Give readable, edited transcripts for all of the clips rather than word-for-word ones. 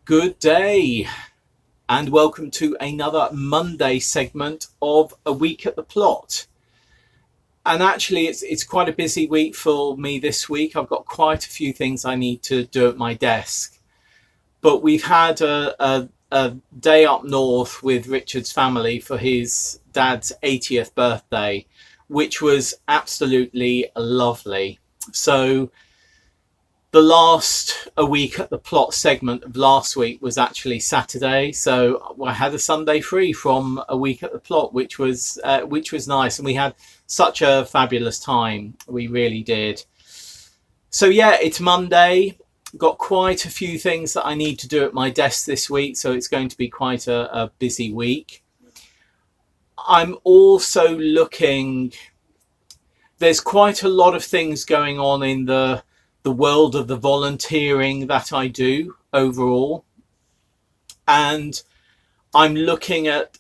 Good day and welcome to another Monday segment of A Week at the Plot. And actually it's quite a busy week for me this week. I've got quite a few things I need to do at my desk. But we've had a day up north with Richard's family for his dad's 80th birthday, which was absolutely lovely. So the last A Week at the Plot segment of last week was actually Saturday, so I had a Sunday free from A Week at the Plot, which was nice, and we had such a fabulous time. We really did. So yeah, it's Monday. Got quite a few things that I need to do at my desk this week, so it's going to be quite a busy week. I'm also looking. There's quite a lot of things going on in the world of the volunteering that I do overall, and I'm looking at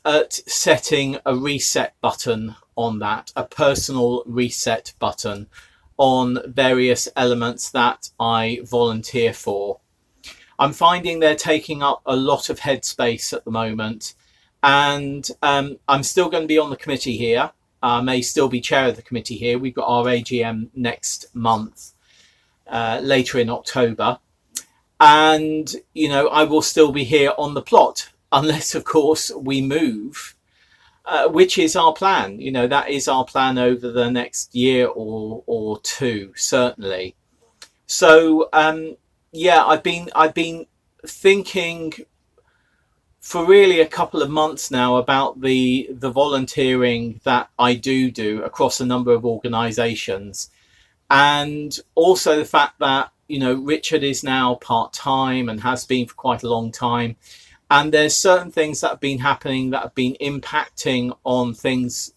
setting a reset button on that, a personal reset button on various elements that I volunteer for. I'm finding they're taking up a lot of headspace at the moment, and I'm still going to be on the committee here. I may still be chair of the committee here. We've got our AGM next month, later in October, and I will still be here on the plot unless of course we move, which is our plan. That is our plan over the next year or two, certainly. So yeah, I've been thinking for really a couple of months now about the volunteering that I do across a number of organizations. And also the fact that, Richard is now part-time and has been for quite a long time. And there's certain things that have been happening that have been impacting on things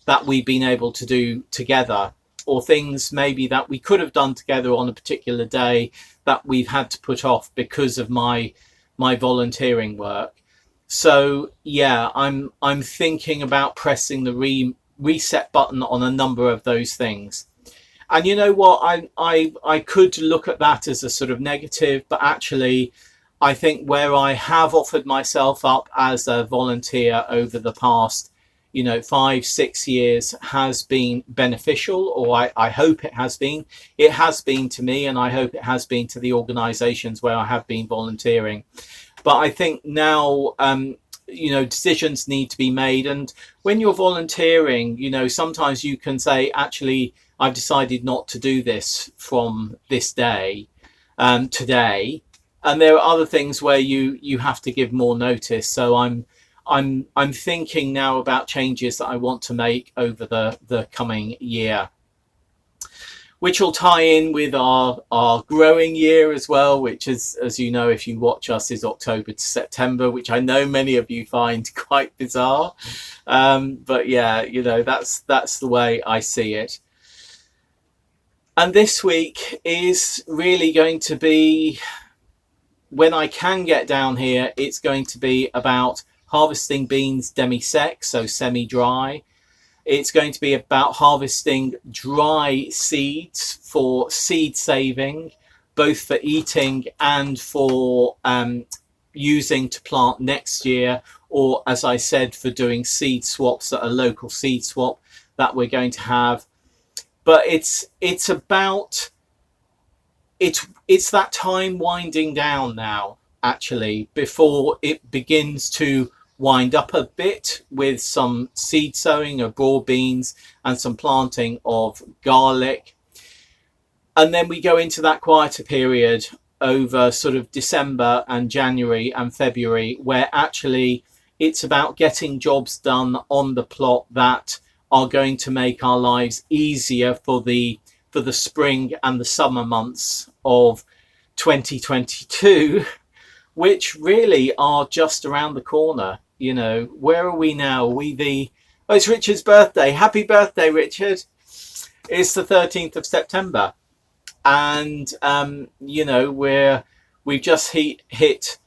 that we've been able to do together, or things maybe that we could have done together on a particular day that we've had to put off because of my volunteering work. So yeah, I'm thinking about pressing the reset button on a number of those things. And you know what, I could look at that as a sort of negative, but actually I think where I have offered myself up as a volunteer over the past, 5-6 years has been beneficial, or I hope it has been. It has been to me, and I hope it has been to the organisations where I have been volunteering. But I think now, decisions need to be made. And when you're volunteering, sometimes you can say, actually, I've decided not to do this from this day, today. And there are other things where you have to give more notice. So I'm thinking now about changes that I want to make over the coming year, which will tie in with our growing year as well, which is, as you know, if you watch us, is October to September, which I know many of you find quite bizarre. But yeah, that's the way I see it. And this week is really going to be, when I can get down here, it's going to be about harvesting beans demi-sec, so semi-dry. It's going to be about harvesting dry seeds for seed saving, both for eating and for using to plant next year, or as I said, for doing seed swaps at a local seed swap that we're going to have. But it's that time winding down now, actually, before it begins to wind up a bit with some seed sowing of broad beans and some planting of garlic. And then we go into that quieter period over sort of December and January and February, where actually it's about getting jobs done on the plot that are going to make our lives easier for the spring and the summer months of 2022, which really are just around the corner. Where are we now? It's Richard's birthday. Happy birthday, Richard. It's the 13th of September. And, we've just hit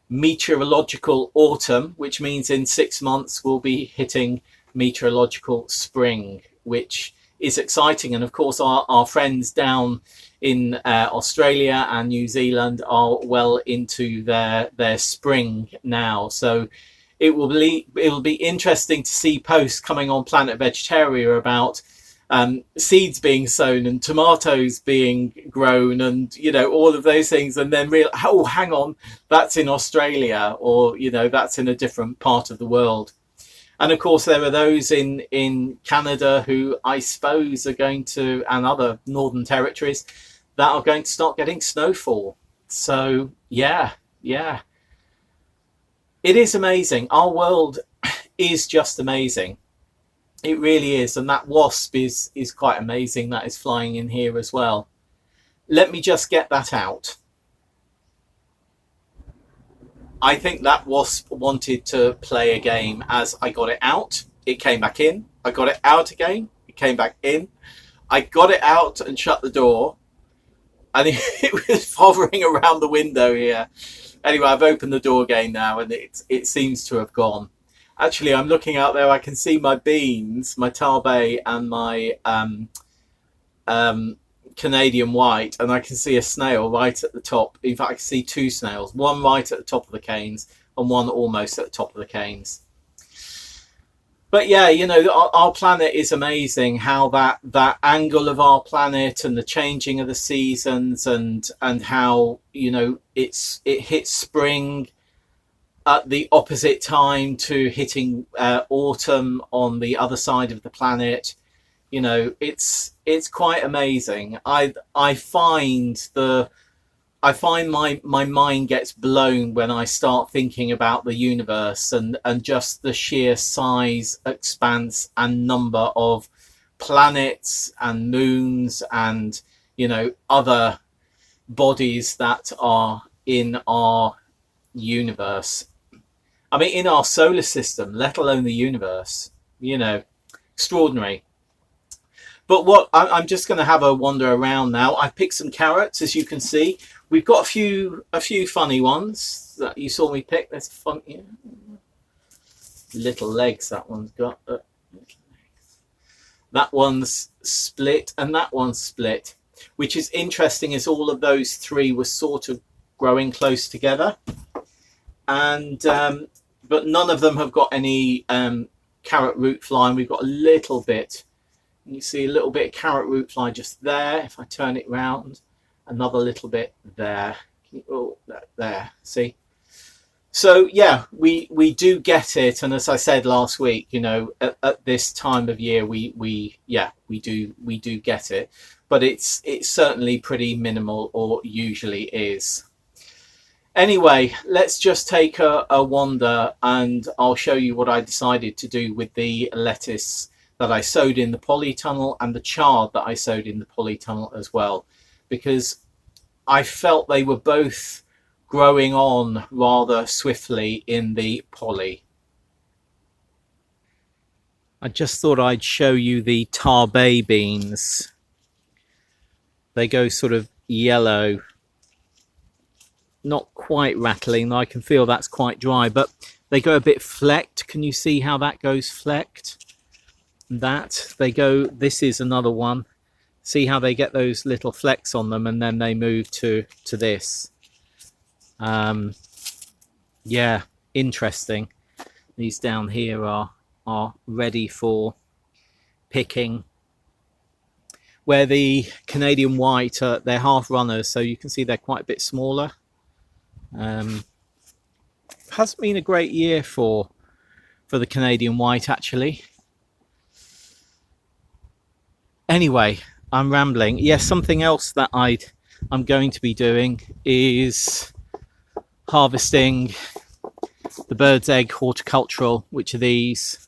meteorological autumn, which means in 6 months we'll be hitting meteorological spring, which is exciting. And of course, our friends down in Australia and New Zealand are well into their spring now. So it will be interesting to see posts coming on Planet Vegetaria about seeds being sown and tomatoes being grown and, you know, all of those things, and then oh, hang on, that's in Australia, or, you know, that's in a different part of the world. And of course there are those in Canada who I suppose are going to, and other northern territories, that are going to start getting snowfall. So yeah, it is amazing. Our world is just amazing. It really is. And that wasp is quite amazing. That is flying in here as well. Let me just get that out. I think that wasp wanted to play a game. As I got it out, it came back in. I got it out again, it came back in. I got it out and shut the door, and it was hovering around the window here. Anyway, I've opened the door again now, and it seems to have gone. Actually, I'm looking out there. I can see my beans, my tarbay, and my Canadian white, and I can see a snail right at the top. In fact, I can see two snails, one right at the top of the canes and one almost at the top of the canes. But yeah, you know, our planet is amazing. How that angle of our planet and the changing of the seasons, and how, you know, it hits spring at the opposite time to hitting autumn on the other side of the planet. You know, it's quite amazing. I find my mind gets blown when I start thinking about the universe and just the sheer size, expanse and number of planets and moons and, you know, other bodies that are in our universe. I mean, in our solar system, let alone the universe. You know, extraordinary. But what I'm just going to have a wander around now. I've picked some carrots, as you can see. We've got a few funny ones that you saw me pick. There's fun, yeah. Little legs that one's got. That one's split and that one's split, which is interesting, as all of those three were sort of growing close together, and but none of them have got any carrot root fly. And we've got a little bit. You see a little bit of carrot root fly just there. If I turn it round, another little bit there. Oh, there. See. So yeah, we do get it, and as I said last week, you know, at this time of year, we do get it, but it's certainly pretty minimal, or usually is. Anyway, let's just take a wander, and I'll show you what I decided to do with the lettuce that I sowed in the polytunnel and the chard that I sowed in the polytunnel as well, because I felt they were both growing on rather swiftly in the poly. I just thought I'd show you the tarbay beans. They go sort of yellow, not quite rattling. I can feel that's quite dry, but they go a bit flecked. Can you see how that goes flecked? That they go, this is another one. See how they get those little flecks on them, and then they move to this. Yeah, interesting. These down here are ready for picking, where the Canadian white, they're half runners, so you can see they're quite a bit smaller. Hasn't been a great year for the Canadian white, actually. Anyway, I'm rambling. Yes, something else that I'm going to be doing is harvesting the bird's egg horticultural, which are these.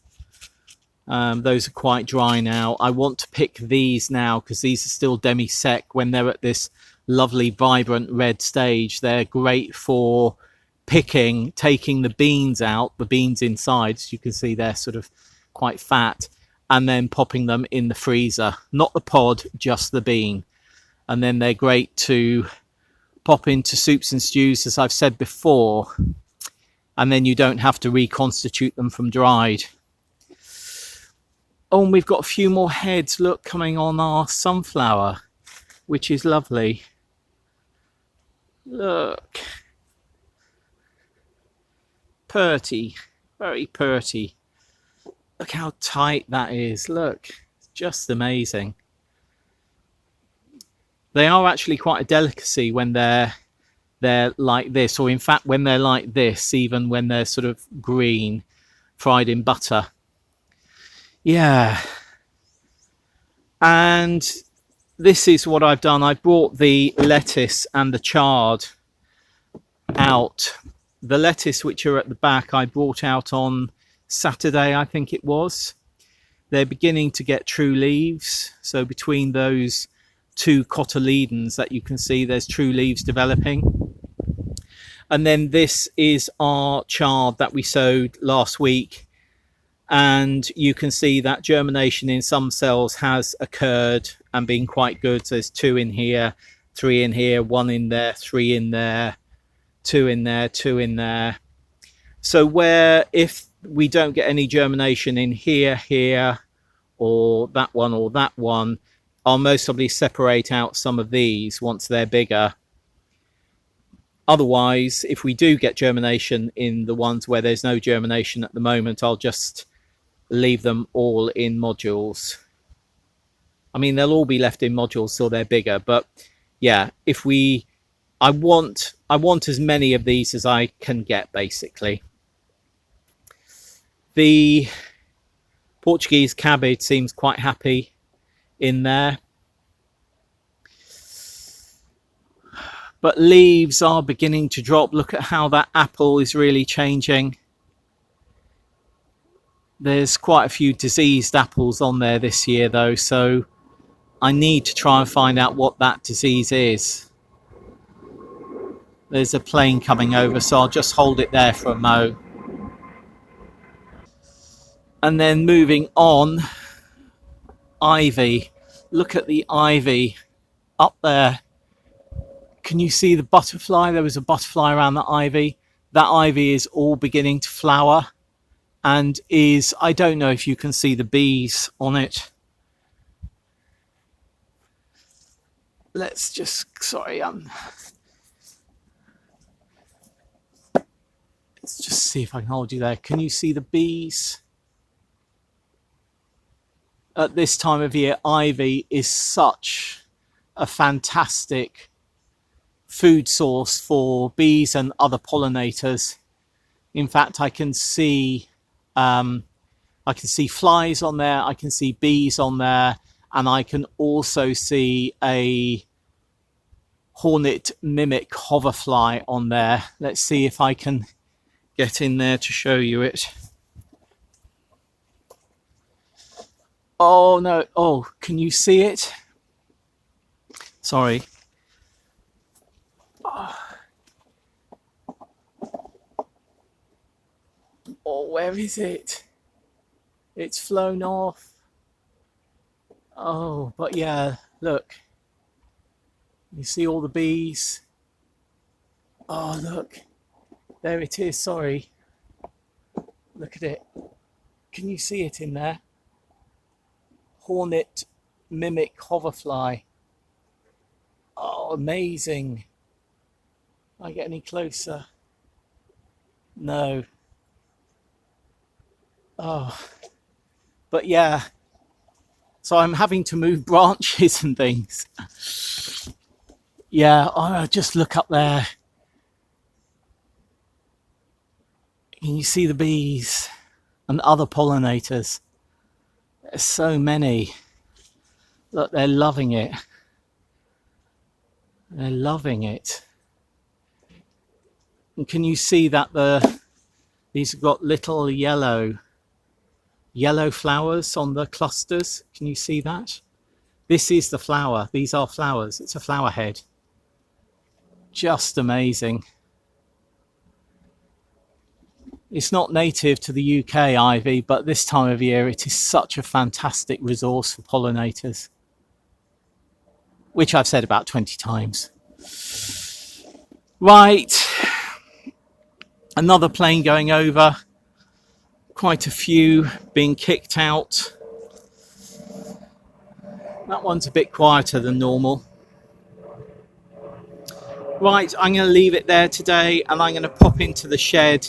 Those are quite dry now. I want to pick these now because these are still demi-sec. When they're at this lovely vibrant red stage, they're great for picking, taking the beans out, the beans inside, so you can see they're sort of quite fat, and then popping them in the freezer. Not the pod, just the bean. And then they're great to pop into soups and stews, as I've said before, and then you don't have to reconstitute them from dried. Oh, and we've got a few more heads, look, coming on our sunflower, which is lovely. Look. Purty, very purty. Look how tight that is. Look, it's just amazing. They are actually quite a delicacy when they're like this, or in fact when they're like this, even when they're sort of green, fried in butter. Yeah. And this is what I've done. I brought the lettuce and the chard out. The lettuce, which are at the back, I brought out on Saturday, I think it was. They're beginning to get true leaves. So between those two cotyledons that you can see, there's true leaves developing. And then this is our chard that we sowed last week. And you can see that germination in some cells has occurred and been quite good. So there's 2 in here, 3 in here, 1 in there, 3 in there, 2 in there, 2 in there. So where if we don't get any germination in here, or that one, I'll most probably separate out some of these once they're bigger. Otherwise, if we do get germination in the ones where there's no germination at the moment, I'll just leave them all in modules. I mean, they'll all be left in modules till they're bigger, but yeah, I want as many of these as I can get, basically. The Portuguese cabbage seems quite happy in there. But leaves are beginning to drop. Look at how that apple is really changing. There's quite a few diseased apples on there this year, though, so I need to try and find out what that disease is. There's a plane coming over, so I'll just hold it there for a mo. And then moving on, ivy. Look at the ivy up there. Can you see the butterfly? There was a butterfly around the ivy. That ivy is all beginning to flower and is, I don't know if you can see the bees on it. Let's just, sorry, let's just see if I can hold you there. Can you see the bees? At this time of year, ivy is such a fantastic food source for bees and other pollinators. In fact, I can see flies on there, I can see bees on there, and I can also see a hornet mimic hoverfly on there. Let's see if I can get in there to show you it. Oh no, oh, can you see it? Sorry. Oh, where is it? It's flown off. Oh, but yeah, look. You see all the bees? Oh, look. There it is, sorry. Look at it. Can you see it in there? Hornet mimic hoverfly. Oh, amazing. Can I get any closer? No. Oh, but yeah, so I'm having to move branches and things. Yeah, oh, just look up there. Can you see the bees and other pollinators? There's so many. Look, they're loving it. They're loving it. And can you see that these have got little yellow flowers on the clusters? Can you see that? This is the flower. These are flowers. It's a flower head. Just amazing. It's not native to the UK, ivy, but this time of year it is such a fantastic resource for pollinators, which I've said about 20 times. Right. Another plane going over. Quite a few being kicked out. That one's a bit quieter than normal. Right, I'm going to leave it there today, and I'm going to pop into the shed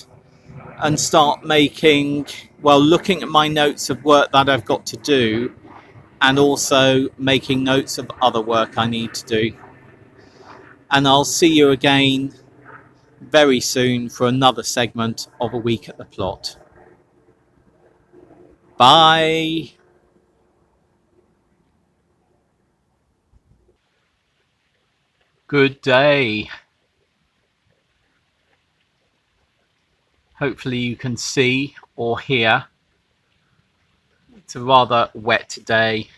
and start looking at my notes of work that I've got to do, and also making notes of other work I need to do. And I'll see you again very soon for another segment of A Week at the Plot. Bye. Good day. Hopefully you can see or hear. It's a rather wet day.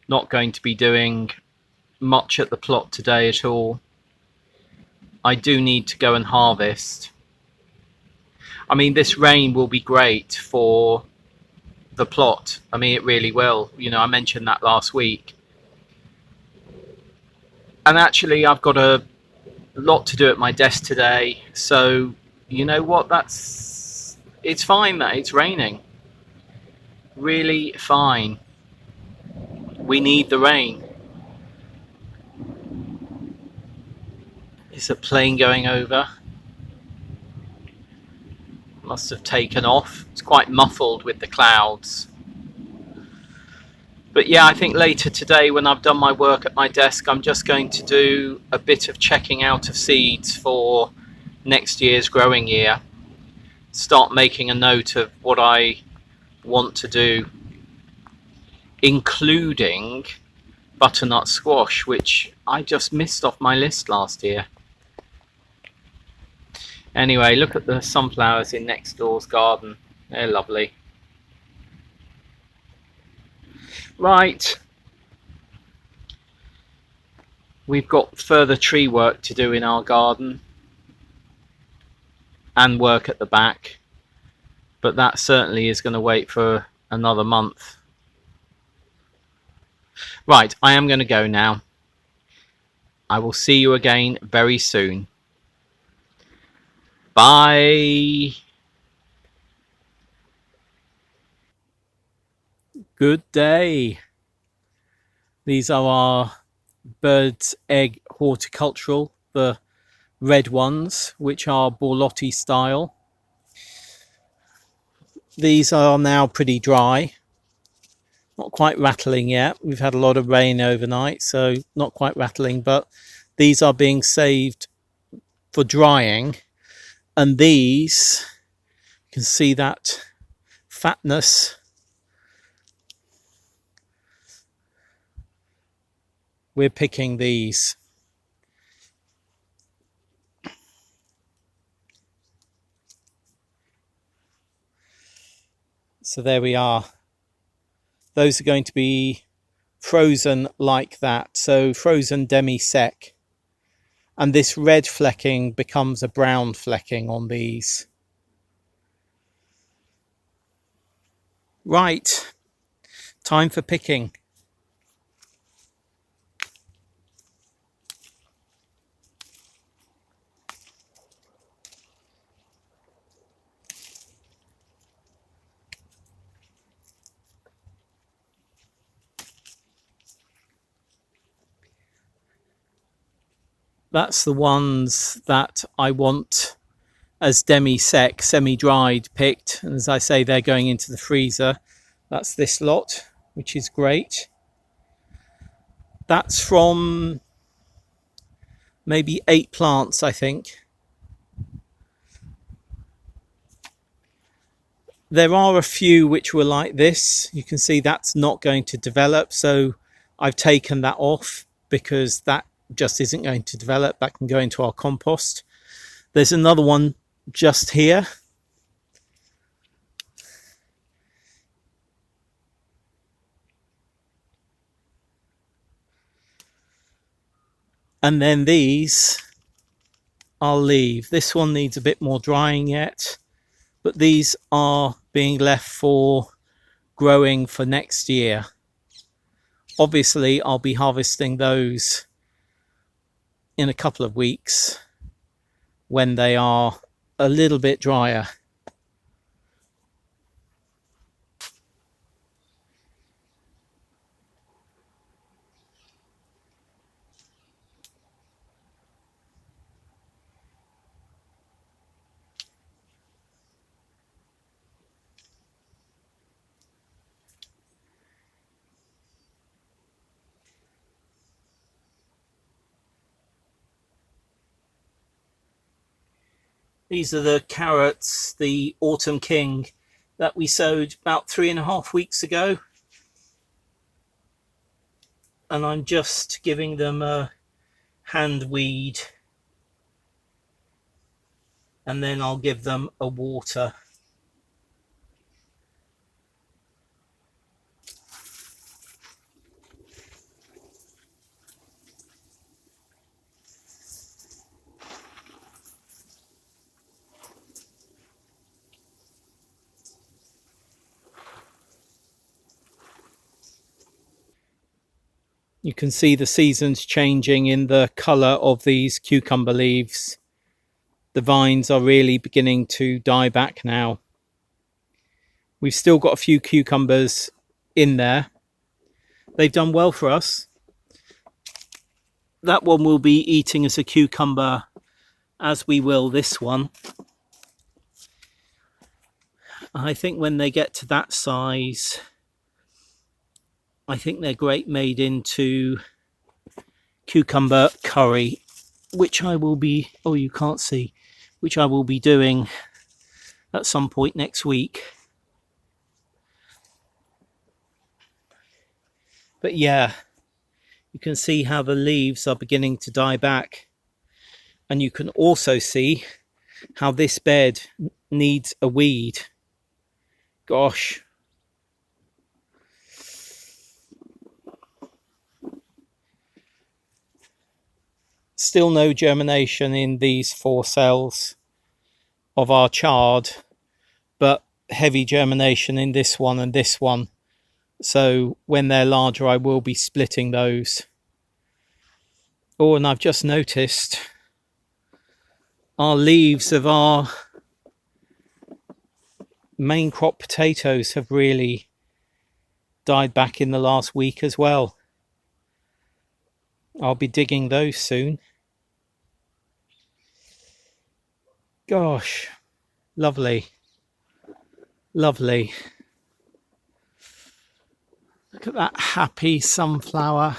Not going to be doing much at the plot today at all. I do need to go and harvest. I mean, this rain will be great for the plot. I mean, it really will. You know, I mentioned that last week. And actually, I've got a lot to do at my desk today. So, you know what? It's fine that it's raining. Really fine. We need the rain. Is a plane going over? Must have taken off. It's quite muffled with the clouds. But yeah, I think later today when I've done my work at my desk, I'm just going to do a bit of checking out of seeds for next year's growing year. Start making a note of what I want to do, including butternut squash, which I just missed off my list last year. Anyway, look at the sunflowers in next door's garden. They're lovely. Right. We've got further tree work to do in our garden and work at the back, but that certainly is going to wait for another month. Right, I am going to go now. I will see you again very soon. Bye. Good day. These are our bird's egg horticultural, the red ones, which are Borlotti-style. These are now pretty dry. Not quite rattling yet. We've had a lot of rain overnight, so not quite rattling, but these are being saved for drying. And these, you can see that fatness. We're picking these. So there we are. Those are going to be frozen like that. So frozen demi-sec. And this red flecking becomes a brown flecking on these. Right. Time for picking. That's the ones that I want as demi-sec, semi-dried picked. And as I say, they're going into the freezer. That's this lot, which is great. That's from maybe 8 plants, I think. There are a few which were like this. You can see that's not going to develop. So I've taken that off because that just isn't going to develop. That can go into our compost. There's another one just here. And then these I'll leave. This one needs a bit more drying yet, but these are being left for growing for next year. Obviously, I'll be harvesting those in a couple of weeks when they are a little bit drier. These are the carrots, the Autumn King, that we sowed about 3.5 weeks ago. And I'm just giving them a hand weed, and then I'll give them a water. You can see the seasons changing in the colour of these cucumber leaves. The vines are really beginning to die back now. We've still got a few cucumbers in there. They've done well for us. That one will be eating as a cucumber, as we will this one. I think when they get to that size, I think they're great made into cucumber curry, which I will be, oh, you can't see, which I will be doing at some point next week. But yeah, you can see how the leaves are beginning to die back. And you can also see how this bed needs a weed. Gosh. Still no germination in these 4 cells of our chard, but heavy germination in this one and this one. So when they're larger, I will be splitting those. Oh, and I've just noticed our leaves of our main crop potatoes have really died back in the last week as well. I'll be digging those soon. Gosh, lovely, lovely. Look at that happy sunflower.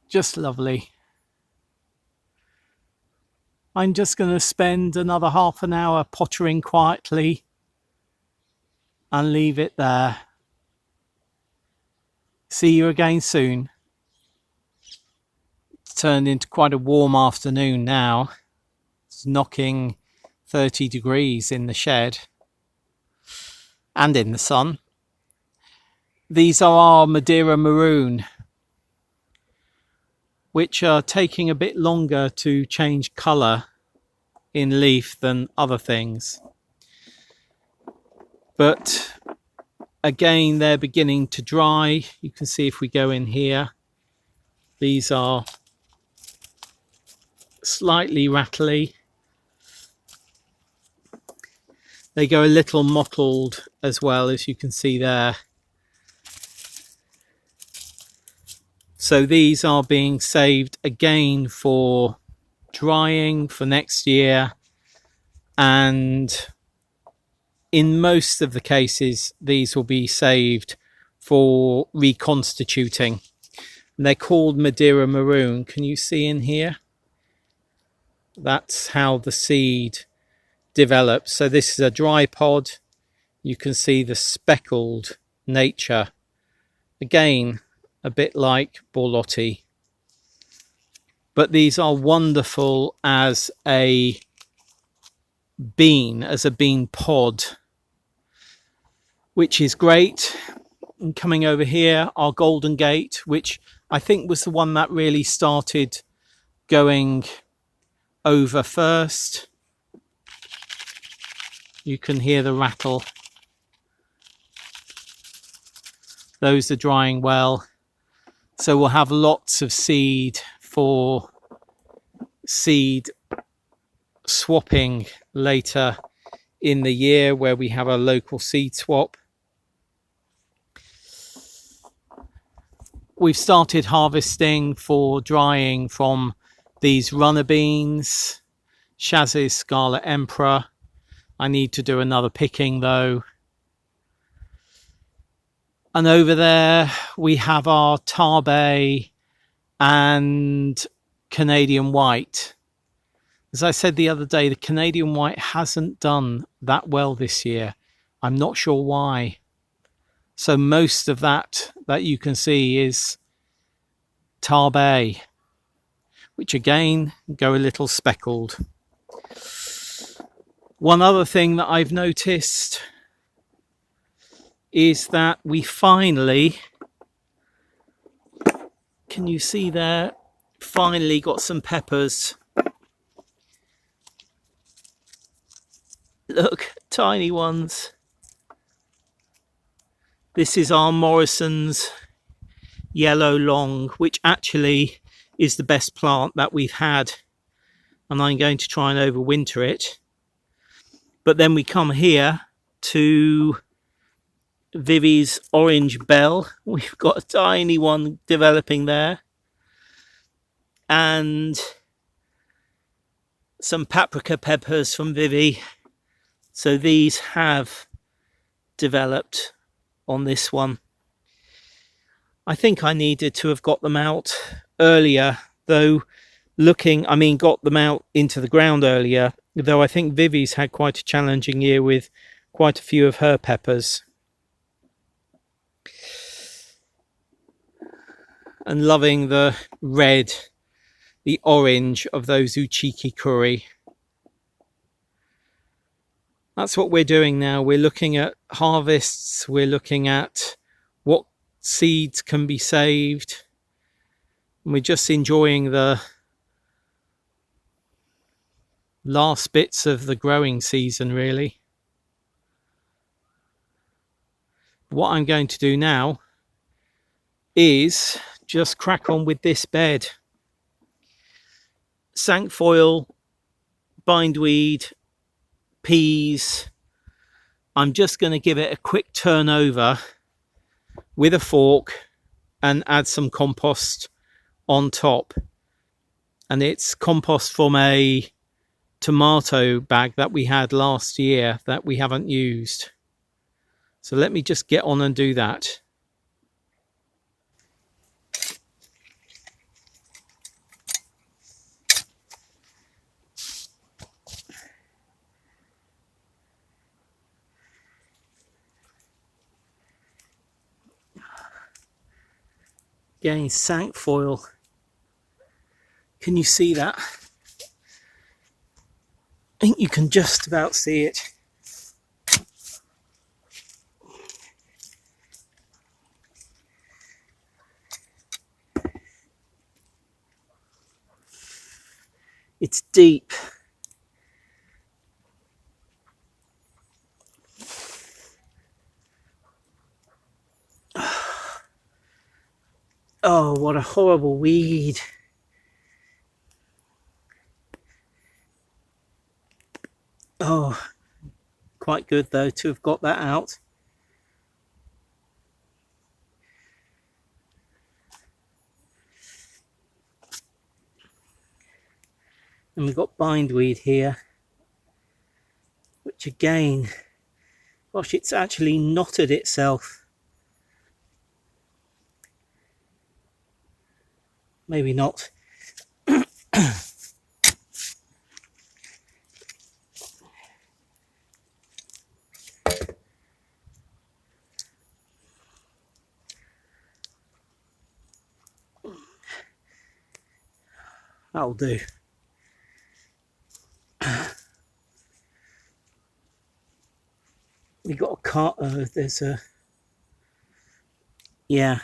Just lovely. I'm just going to spend another half an hour pottering quietly and leave it there. See you again soon. It's turned into quite a warm afternoon now. It's knocking 30 degrees in the shed and in the sun. These are our Madeira Maroon, which are taking a bit longer to change colour in leaf than other things. But again, they're beginning to dry. You can see if we go in here, these are slightly rattly. They go a little mottled as well, as you can see there. So these are being saved again for drying for next year, and in most of the cases these will be saved for reconstituting. And they're called Madeira Maroon. Can you see in here? That's how the seed develops. So this is a dry pod. You can see the speckled nature. Again, a bit like Borlotti. But these are wonderful as a bean pod, which is great. And coming over here, our Golden Gate, which I think was the one that really started going over first. You can hear the rattle. Those are drying well. So we'll have lots of seed for seed swapping later in the year, where we have a local seed swap. We've started harvesting for drying from these runner beans, Chaz's Scarlet Emperor. I need to do another picking though. And over there we have our Tarbay and Canadian White. As I said the other day, the Canadian White hasn't done that well this year. I'm not sure why. So most of that you can see is Tarbay, which again go a little speckled. One other thing that I've noticed is that we finally, can you see there, finally got some peppers. Look, tiny ones. This is our Morrison's yellow long, which actually is the best plant that we've had, and I'm going to try and overwinter it. But then we come here to Vivi's orange bell. We've got a tiny one developing there, and some paprika peppers from Vivi. So these have developed on this one. I think I needed to have got them out earlier, though got them out into the ground earlier, though I think Vivi's had quite a challenging year with quite a few of her peppers. And loving the red, the orange of those Uchiki curry. That's what we're doing now. We're looking at harvests. We're looking at what seeds can be saved. And we're just enjoying the last bits of the growing season, really. What I'm going to do now is just crack on with this bed. Sankfoil, bindweed, peas. I'm just going to give it a quick turn over with a fork and add some compost on top. And it's compost from a tomato bag that we had last year that we haven't used. So let me just get on and do that. Again, Sankfoil. Can you see that? I think you can just about see it. It's deep. Oh, what a horrible weed. Oh, quite good though to have got that out. And we've got bindweed here, which again, gosh, it's actually knotted itself. Maybe not. That'll do. We got a cart. There's a, yeah.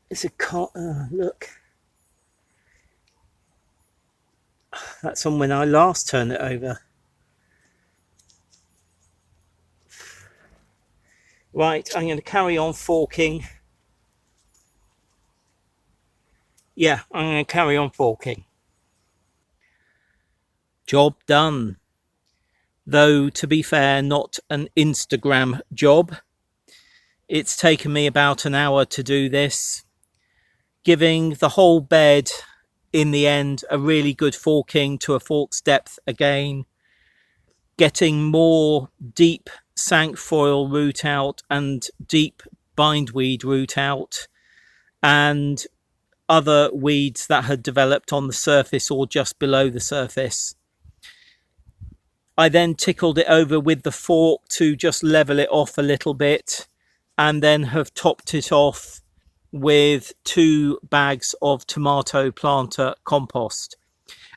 It's a cart. Look. That's on when I last turned it over. Right, I'm going to carry on forking. Yeah, I'm going to carry on forking. Job done. Though, to be fair, not an Instagram job. It's taken me about an hour to do this, giving the whole bed in the end a really good forking to a fork's depth again, getting more deep cinquefoil root out and deep bindweed root out and other weeds that had developed on the surface or just below the surface. I then tickled it over with the fork to just level it off a little bit, and then have topped it off with 2 bags of tomato planter compost.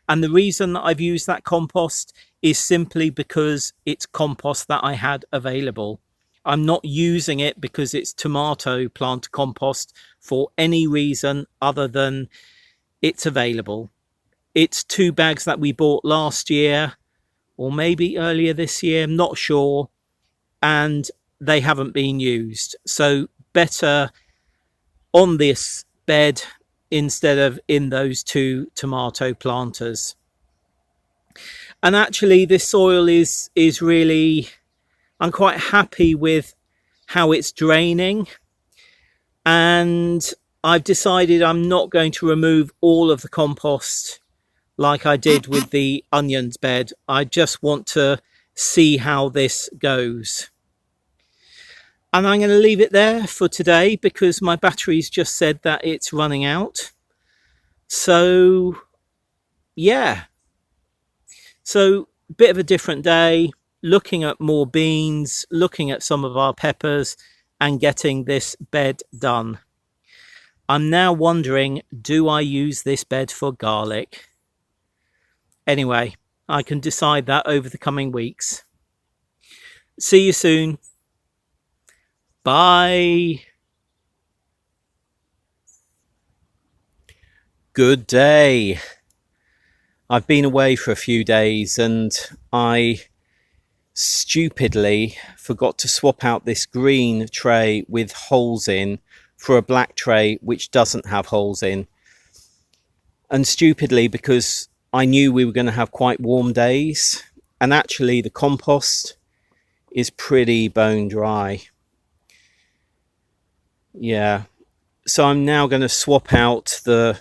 And the reason that I've used that compost is simply because it's compost that I had available. I'm not using it because it's tomato plant compost for any reason other than it's available. It's 2 bags that we bought last year, or maybe earlier this year, I'm not sure, and they haven't been used. So better on this bed instead of in those 2 tomato planters. And actually this soil is really, I'm quite happy with how it's draining, and I've decided I'm not going to remove all of the compost like I did with the onions bed. I just want to see how this goes. And I'm going to leave it there for today because my battery's just said that it's running out. So yeah, so a bit of a different day, looking at more beans, looking at some of our peppers and getting this bed done. I'm now wondering, do I use this bed for garlic? Anyway, I can decide that over the coming weeks. See you soon. Bye. Good day. I've been away for a few days and I stupidly forgot to swap out this green tray with holes in for a black tray which doesn't have holes in. And stupidly, because I knew we were going to have quite warm days, and actually the compost is pretty bone dry. Yeah, so I'm now going to swap out the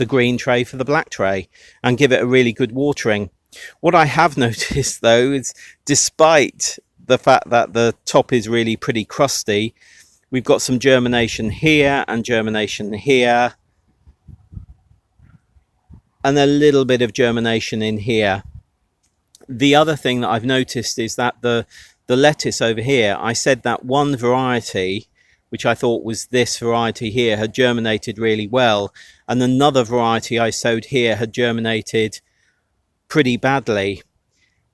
green tray for the black tray and give it a really good watering. What I have noticed though is, despite the fact that the top is really pretty crusty, we've got some germination here and germination here and a little bit of germination in here. The other thing that I've noticed is that the lettuce over here, I said that one variety, which I thought was this variety here, had germinated really well, and another variety I sowed here had germinated pretty badly.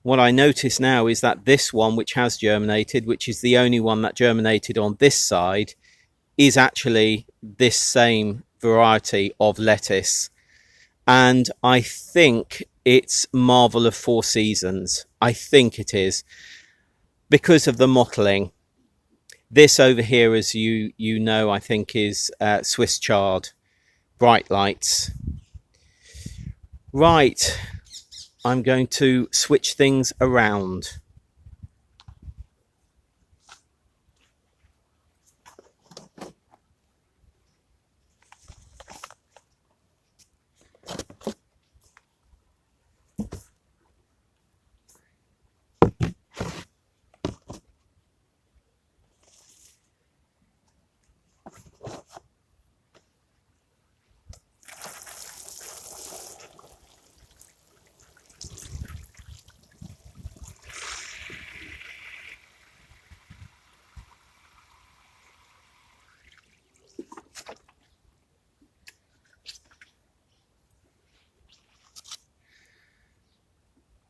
What I notice now is that this one, which has germinated, which is the only one that germinated on this side, is actually this same variety of lettuce. And I think it's Marvel of Four Seasons. I think it is, because of the mottling. This over here, as you know, I think is Swiss chard, bright lights. Right, I'm going to switch things around.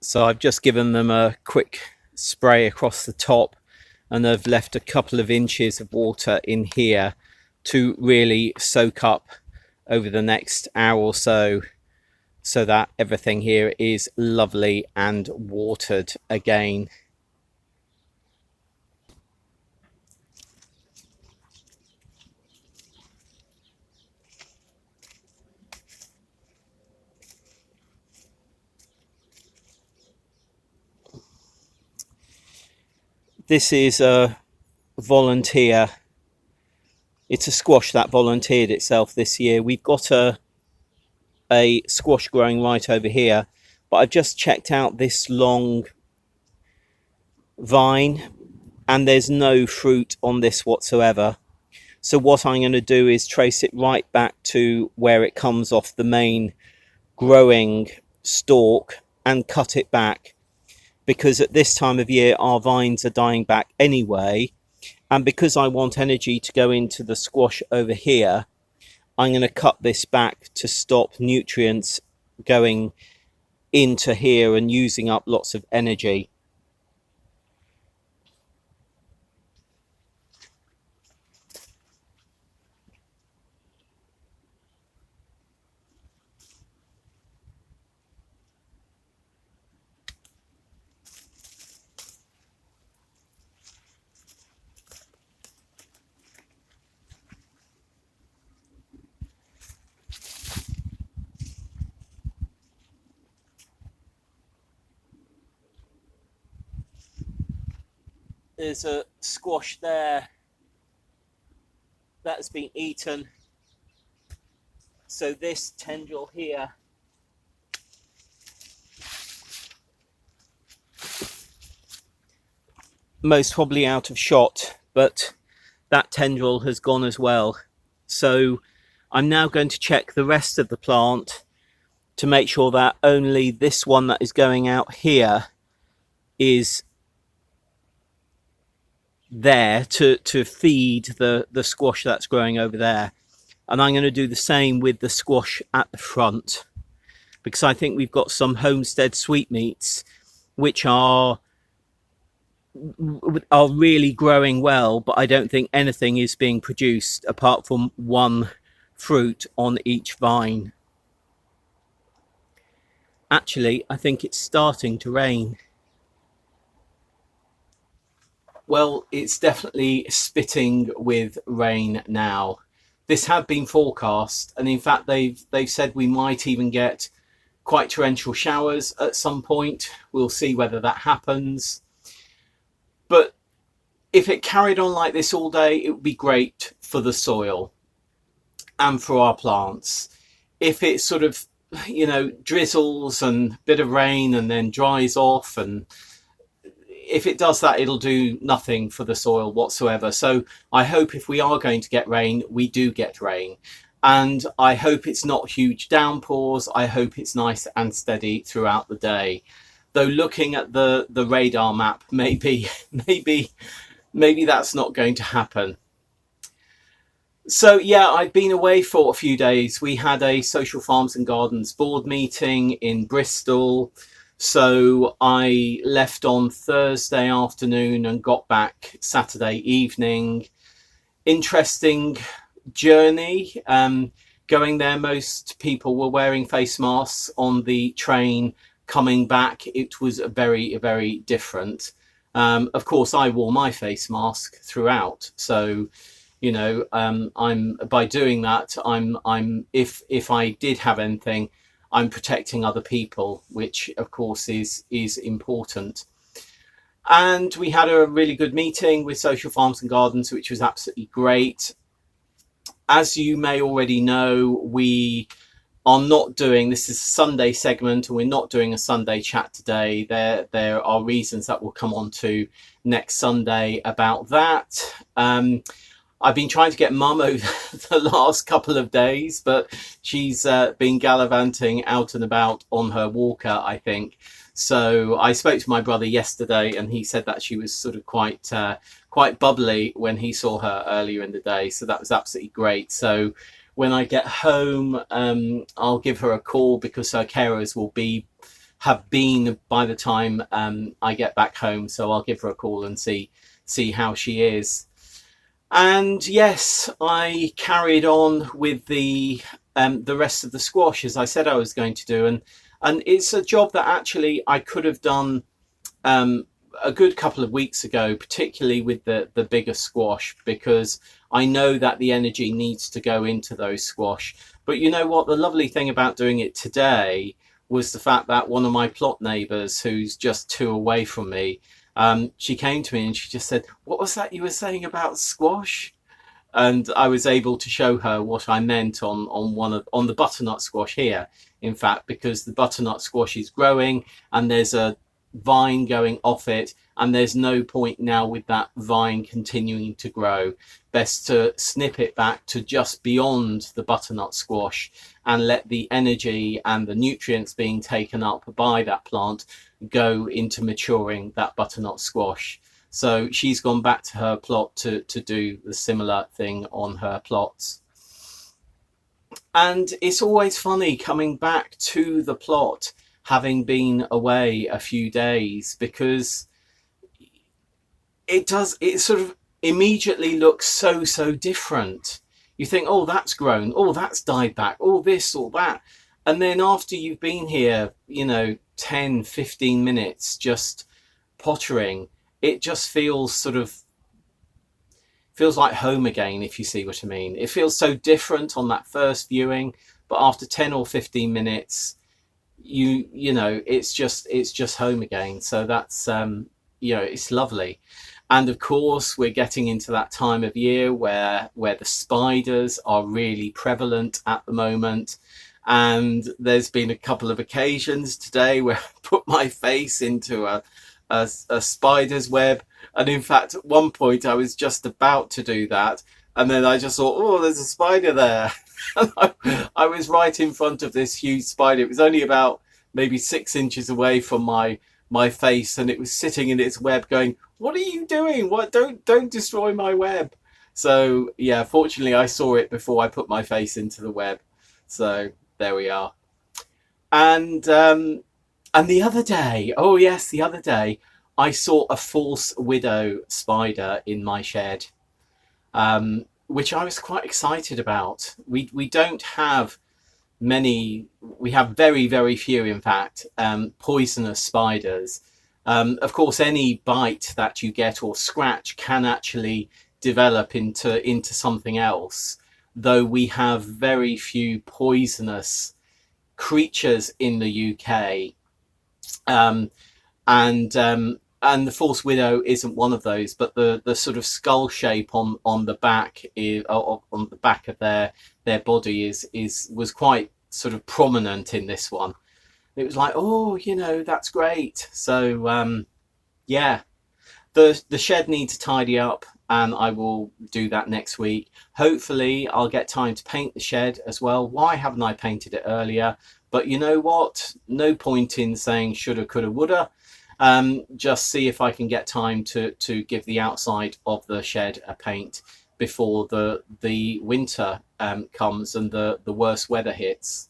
So I've just given them a quick spray across the top, and I've left a couple of inches of water in here to really soak up over the next hour or so, so that everything here is lovely and watered again. This is a volunteer. It's a squash that volunteered itself this year. We've got a squash growing right over here, but I've just checked out this long vine, and there's no fruit on this whatsoever. So what I'm going to do is trace it right back to where it comes off the main growing stalk and cut it back, because at this time of year our vines are dying back anyway, and because I want energy to go into the squash over here, I'm going to cut this back to stop nutrients going into here and using up lots of energy. There's a squash there that has been eaten. So this tendril here most probably out of shot, but that tendril has gone as well. So I'm now going to check the rest of the plant to make sure that only this one that is going out here is there to feed the squash that's growing over there. And I'm going to do the same with the squash at the front, because I think we've got some homestead sweetmeats which are really growing well, but I don't think anything is being produced apart from one fruit on each vine. Actually, I think it's starting to rain. Well, it's definitely spitting with rain now. This had been forecast, and in fact they've said we might even get quite torrential showers at some point. We'll see whether that happens. But if it carried on like this all day, it would be great for the soil and for our plants. If it sort of, you know, drizzles and a bit of rain and then dries off, and if it does that, it'll do nothing for the soil whatsoever. So I hope if we are going to get rain, we do get rain. And I hope it's not huge downpours. I hope it's nice and steady throughout the day. Though looking at the radar map, maybe that's not going to happen. So yeah, I've been away for a few days. We had a Social Farms and Gardens board meeting in Bristol. So I left on Thursday afternoon and got back Saturday evening. Interesting journey. Going there, most people were wearing face masks. On the train coming back, it was very, very different. Of course, I wore my face mask throughout. So, you know, I'm by doing that, I'm if I did have anything, I'm protecting other people, which of course is important. And we had a really good meeting with Social Farms and Gardens, which was absolutely great. As you may already know, we are not doing, this is a Sunday segment, and we're not doing a Sunday chat today. There are reasons that we'll come on to next Sunday about that. I've been trying to get Mum over the last couple of days, but she's been gallivanting out and about on her walker, I think. So I spoke to my brother yesterday, and he said that she was sort of quite bubbly when he saw her earlier in the day. So that was absolutely great. So when I get home, I'll give her a call, because her carers will have been by the time I get back home. So I'll give her a call and see how she is. And yes, I carried on with the rest of the squash, as I said I was going to do, and it's a job that actually I could have done a good couple of weeks ago, particularly with the bigger squash, because I know that the energy needs to go into those squash. But you know what? The lovely thing about doing it today was the fact that one of my plot neighbours, who's just 2 away from me, she came to me and she just said, "What was that you were saying about squash?" And I was able to show her what I meant on the butternut squash here, in fact, because the butternut squash is growing, and there's a vine going off it, and there's no point now with that vine continuing to grow. Best to snip it back to just beyond the butternut squash and let the energy and the nutrients being taken up by that plant go into maturing that butternut squash. So she's gone back to her plot to do the similar thing on her plots. And it's always funny coming back to the plot having been away a few days, because it sort of immediately looks so different. You think, oh, that's grown, oh, that's died back, oh, this or that. And then after you've been here, 10-15 minutes just pottering, it just feels like home again, if you see what I mean. It feels so different on that first viewing, but after 10 or 15 minutes, it's just home again. So that's it's lovely. And of course, we're getting into that time of year where the spiders are really prevalent at the moment. And there's been a couple of occasions today where I put my face into a spider's web. And in fact, at one point I was just about to do that, and then I just thought, oh, there's a spider there. I was right in front of this huge spider. It was only about maybe 6 inches away from my face, and it was sitting in its web going, what are you doing? What? Don't destroy my web. So yeah, fortunately I saw it before I put my face into the web. So there we are. And the other day, oh yes, the other day, I saw a false widow spider in my shed, which I was quite excited about. We don't have many, we have very few, in fact, poisonous spiders. Of course, any bite that you get or scratch can actually develop into something else, though we have very few poisonous creatures in the UK. And the false widow isn't one of those, but the sort of skull shape on the back on the back of their body was quite sort of prominent in this one. It was like, oh, that's great. So yeah, the shed needs to tidy up, and I will do that next week. Hopefully I'll get time to paint the shed as well. Why haven't I painted it earlier? But you know what? No point in saying shoulda, coulda, woulda. Just see if I can get time to give the outside of the shed a paint before the winter comes and the worst weather hits.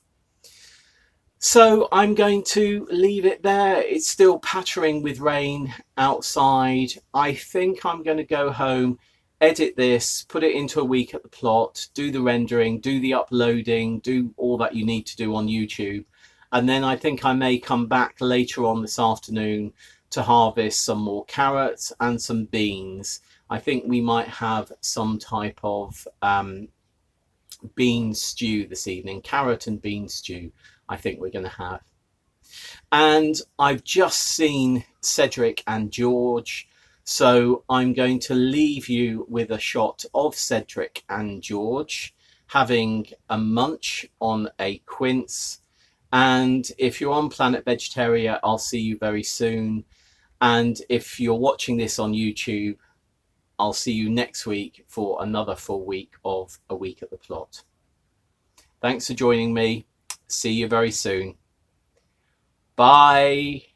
So I'm going to leave it there. It's still pattering with rain outside. I think I'm going to go home, edit this, put it into a week at the plot, do the rendering, do the uploading, do all that you need to do on YouTube. And then I think I may come back later on this afternoon to harvest some more carrots and some beans. I think we might have some type of bean stew this evening, carrot and bean stew, I think we're going to have. And I've just seen Cedric and George, so I'm going to leave you with a shot of Cedric and George having a munch on a quince. And if you're on Planet Vegetaria, I'll see you very soon. And if you're watching this on YouTube, I'll see you next week for another full week of A Week at the Plot. Thanks for joining me. See you very soon. Bye.